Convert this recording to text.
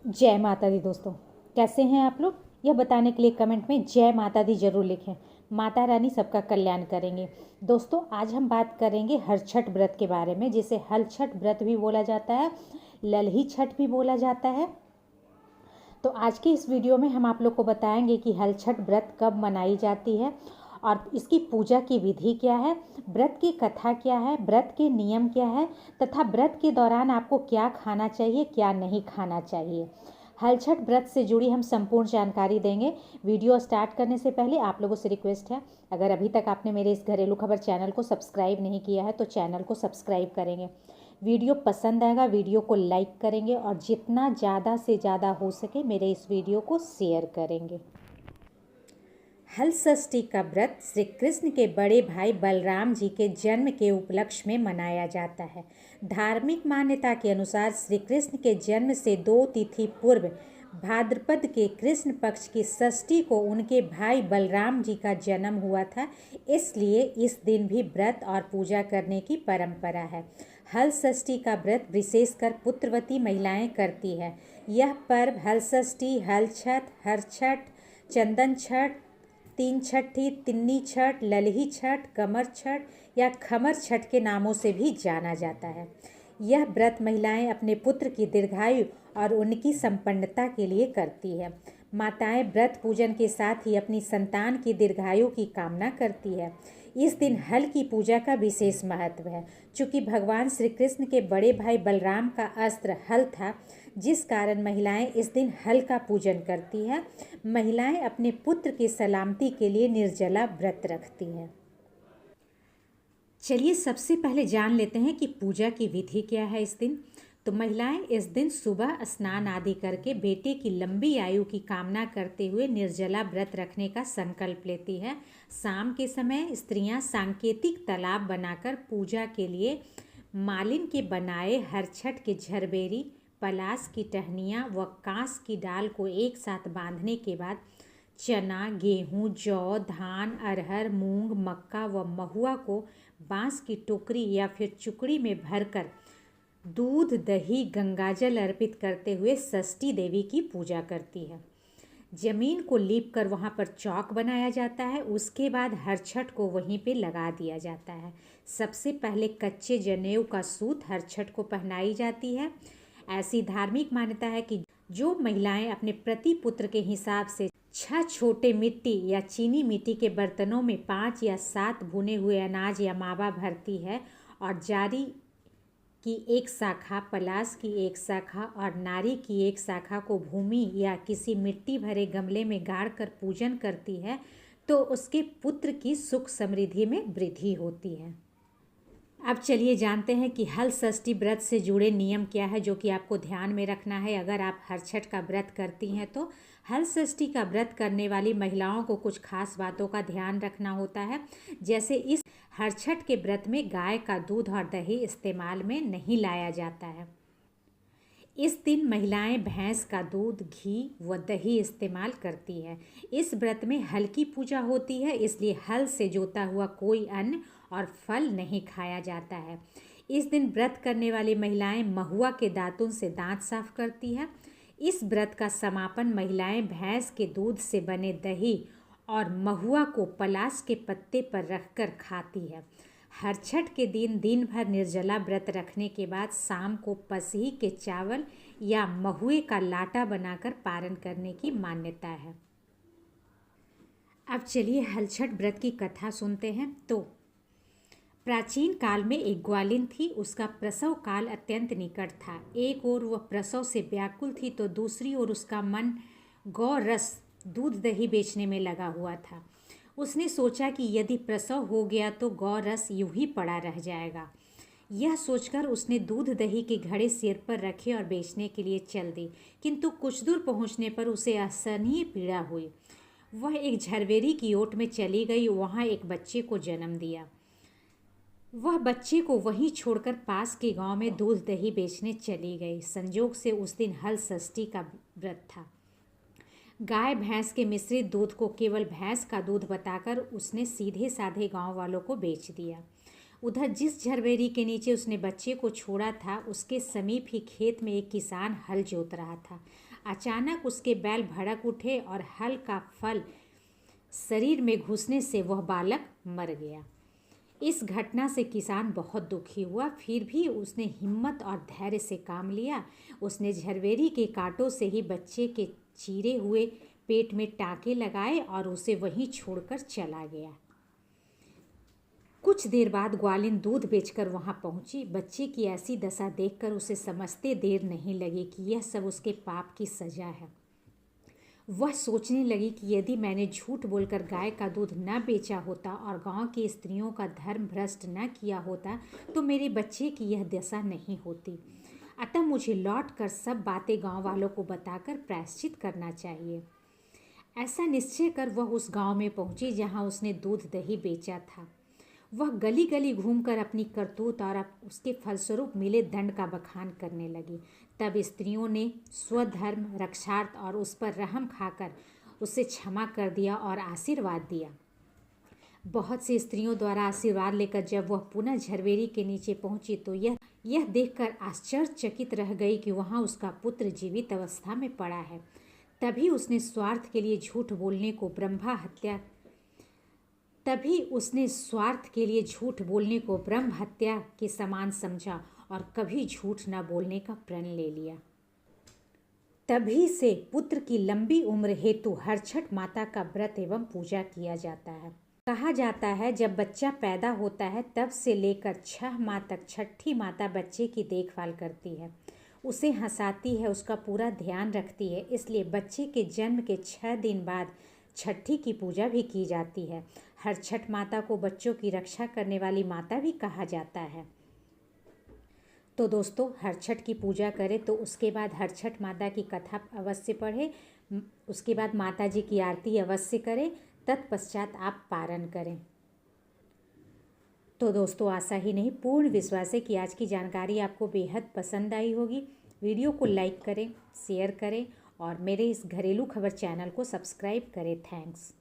जय माता दी दोस्तों। कैसे हैं आप लोग? यह बताने के लिए कमेंट में जय माता दी जरूर लिखें। माता रानी सबका कल्याण करेंगे। दोस्तों, आज हम बात करेंगे हरछठ व्रत के बारे में, जिसे हलछठ व्रत भी बोला जाता है, ललही छठ भी बोला जाता है। तो आज की इस वीडियो में हम आप लोग को बताएंगे कि हलछठ व्रत कब मनाई जाती है और इसकी पूजा की विधि क्या है, व्रत की कथा क्या है, व्रत के नियम क्या है, तथा व्रत के दौरान आपको क्या खाना चाहिए, क्या नहीं खाना चाहिए। हलछठ व्रत से जुड़ी हम संपूर्ण जानकारी देंगे। वीडियो स्टार्ट करने से पहले आप लोगों से रिक्वेस्ट है, अगर अभी तक आपने मेरे इस घरेलू खबर चैनल को सब्सक्राइब नहीं किया है तो चैनल को सब्सक्राइब करेंगे। वीडियो पसंद आएगा, वीडियो को लाइक करेंगे और जितना ज़्यादा से ज़्यादा हो सके मेरे इस वीडियो को शेयर करेंगे। हल षष्ठी का व्रत श्री कृष्ण के बड़े भाई बलराम जी के जन्म के उपलक्ष्य में मनाया जाता है। धार्मिक मान्यता के अनुसार श्री कृष्ण के जन्म से 2 तिथि पूर्व भाद्रपद के कृष्ण पक्ष की षष्ठी को उनके भाई बलराम जी का जन्म हुआ था, इसलिए इस दिन भी व्रत और पूजा करने की परंपरा है। हल षष्ठी का व्रत विशेषकर पुत्रवती महिलाएं करती है। यह पर्व हल षष्ठी, हल छठ, हर छठ, चंदन छठ, तीन छठी, तिन्नी छठ, ललही छठ, कमर छठ या खमर छठ के नामों से भी जाना जाता है। यह व्रत महिलाएं अपने पुत्र की दीर्घायु और उनकी संपन्नता के लिए करती है। माताएं व्रत पूजन के साथ ही अपनी संतान की दीर्घायु की कामना करती है। इस दिन हल की पूजा का विशेष महत्व है। चूँकि भगवान श्री कृष्ण के बड़े भाई बलराम का अस्त्र हल था, जिस कारण महिलाएं इस दिन हल का पूजन करती हैं। महिलाएं अपने पुत्र की सलामती के लिए निर्जला व्रत रखती हैं। चलिए सबसे पहले जान लेते हैं कि पूजा की विधि क्या है इस दिन। तो महिलाएं इस दिन सुबह स्नान आदि करके बेटे की लंबी आयु की कामना करते हुए निर्जला व्रत रखने का संकल्प लेती है। शाम के समय स्त्रियां सांकेतिक तालाब बनाकर पूजा के लिए मालिन के बनाए हरछठ के झरबेरी, पलास की टहनियाँ व कांस की डाल को एक साथ बांधने के बाद चना, गेहूँ, जौ, धान, अरहर, मूंग, मक्का व महुआ को बांस की टोकरी या फिर चुकड़ी में भरकर दूध, दही, गंगाजल अर्पित करते हुए षष्ठी देवी की पूजा करती है। जमीन को लीप कर वहाँ पर चौक बनाया जाता है। उसके बाद हरछठ को वहीं पे लगा दिया जाता है। सबसे पहले कच्चे जनेऊ का सूत हरछठ को पहनाई जाती है। ऐसी धार्मिक मान्यता है कि जो महिलाएं अपने प्रति पुत्र के हिसाब से 6 छोटे मिट्टी या चीनी मिट्टी के बर्तनों में 5 या 7 भुने हुए अनाज या मावा भरती है और जारी की एक शाखा, पलास की एक शाखा और नारी की एक शाखा को भूमि या किसी मिट्टी भरे गमले में गाड़ कर पूजन करती है, तो उसके पुत्र की सुख समृद्धि में वृद्धि होती है। अब चलिए जानते हैं कि हल षष्ठी व्रत से जुड़े नियम क्या है, जो कि आपको ध्यान में रखना है अगर आप हरछठ का व्रत करती हैं। तो हल षष्ठी का व्रत करने वाली महिलाओं को कुछ खास बातों का ध्यान रखना होता है। जैसे इस हरछठ के व्रत में गाय का दूध और दही इस्तेमाल में नहीं लाया जाता है। इस दिन महिलाएं भैंस का दूध, घी व दही इस्तेमाल करती है। इस व्रत में हल की पूजा होती है, इसलिए हल से जोता हुआ कोई अन्न और फल नहीं खाया जाता है। इस दिन व्रत करने वाली महिलाएं महुआ के दातुन से दांत साफ करती है। इस व्रत का समापन महिलाएं भैंस के दूध से बने दही और महुआ को पलाश के पत्ते पर रखकर खाती है। हरछठ के दिन दिन भर निर्जला व्रत रखने के बाद शाम को पसही के चावल या महुए का लाटा बनाकर पारण करने की मान्यता है। अब चलिए हलछठ व्रत की कथा सुनते हैं। तो प्राचीन काल में एक ग्वालिन थी। उसका प्रसव काल अत्यंत निकट था। एक ओर वह प्रसव से व्याकुल थी तो दूसरी ओर उसका मन गौ रस, दूध, दही बेचने में लगा हुआ था। उसने सोचा कि यदि प्रसव हो गया तो गौ रस यूं ही पड़ा रह जाएगा। यह सोचकर उसने दूध दही के घड़े सिर पर रखे और बेचने के लिए चल दी, किंतु कुछ दूर पहुंचने पर उसे असहनीय पीड़ा हुई। वह एक झरवेरी की ओट में चली गई, वहां एक बच्चे को जन्म दिया। वह बच्चे को वहीं छोड़कर पास के गांव में दूध दही बेचने चली गई। संजोग से उस दिन हल षष्ठी का व्रत था। गाय भैंस के मिश्रित दूध को केवल भैंस का दूध बताकर उसने सीधे साधे गांव वालों को बेच दिया। उधर जिस झरबेरी के नीचे उसने बच्चे को छोड़ा था उसके समीप ही खेत में एक किसान हल जोत रहा था। अचानक उसके बैल भड़क उठे और हल का फल शरीर में घुसने से वह बालक मर गया। इस घटना से किसान बहुत दुखी हुआ, फिर भी उसने हिम्मत और धैर्य से काम लिया। उसने झरबेरी के कांटों से ही बच्चे के चीरे हुए पेट में टाँके लगाए और उसे वहीं छोड़कर चला गया। कुछ देर बाद ग्वालिन दूध बेचकर वहां पहुंची। बच्चे की ऐसी दशा देखकर उसे समझते देर नहीं लगी कि यह सब उसके पाप की सजा है। वह सोचने लगी कि यदि मैंने झूठ बोलकर गाय का दूध न बेचा होता और गांव की स्त्रियों का धर्म भ्रष्ट न किया होता तो मेरे बच्चे की यह दशा नहीं होती। अतः मुझे लौटकर सब बातें गांव वालों को बताकर प्रायश्चित करना चाहिए। ऐसा निश्चय कर वह उस गांव में पहुंची जहां उसने दूध दही बेचा था। वह गली गली घूमकर अपनी करतूत और उसके फलस्वरूप मिले दंड का बखान करने लगी। तब स्त्रियों ने स्वधर्म रक्षार्थ और उस पर रहम खाकर उसे क्षमा कर दिया और आशीर्वाद दिया। बहुत सी स्त्रियों द्वारा आशीर्वाद लेकर जब वह पुनः झरबेरी के नीचे पहुंची तो यह देखकर आश्चर्यचकित रह गई कि वहां उसका पुत्र जीवित अवस्था में पड़ा है। तभी उसने स्वार्थ के लिए झूठ बोलने को ब्रह्म हत्या के समान समझा और कभी झूठ न बोलने का प्रण ले लिया। तभी से पुत्र की लंबी उम्र हेतु हरछठ माता का व्रत एवं पूजा किया जाता है। कहा जाता है जब बच्चा पैदा होता है तब से लेकर 6 माह तक छठी माता बच्चे की देखभाल करती है, उसे हंसाती है, उसका पूरा ध्यान रखती है। इसलिए बच्चे के जन्म के 6 दिन बाद छठी की पूजा भी की जाती है। हरछठ माता को बच्चों की रक्षा करने वाली माता भी कहा जाता है। तो दोस्तों, हरछठ की पूजा करें तो उसके बाद हरछठ माता की कथा अवश्य पढ़ें, उसके बाद माता जी की आरती अवश्य करें, तत्पश्चात आप पारण करें। तो दोस्तों, आशा ही नहीं पूर्ण विश्वास है कि आज की जानकारी आपको बेहद पसंद आई होगी। वीडियो को लाइक करें, शेयर करें और मेरे इस घरेलू खबर चैनल को सब्सक्राइब करें। थैंक्स।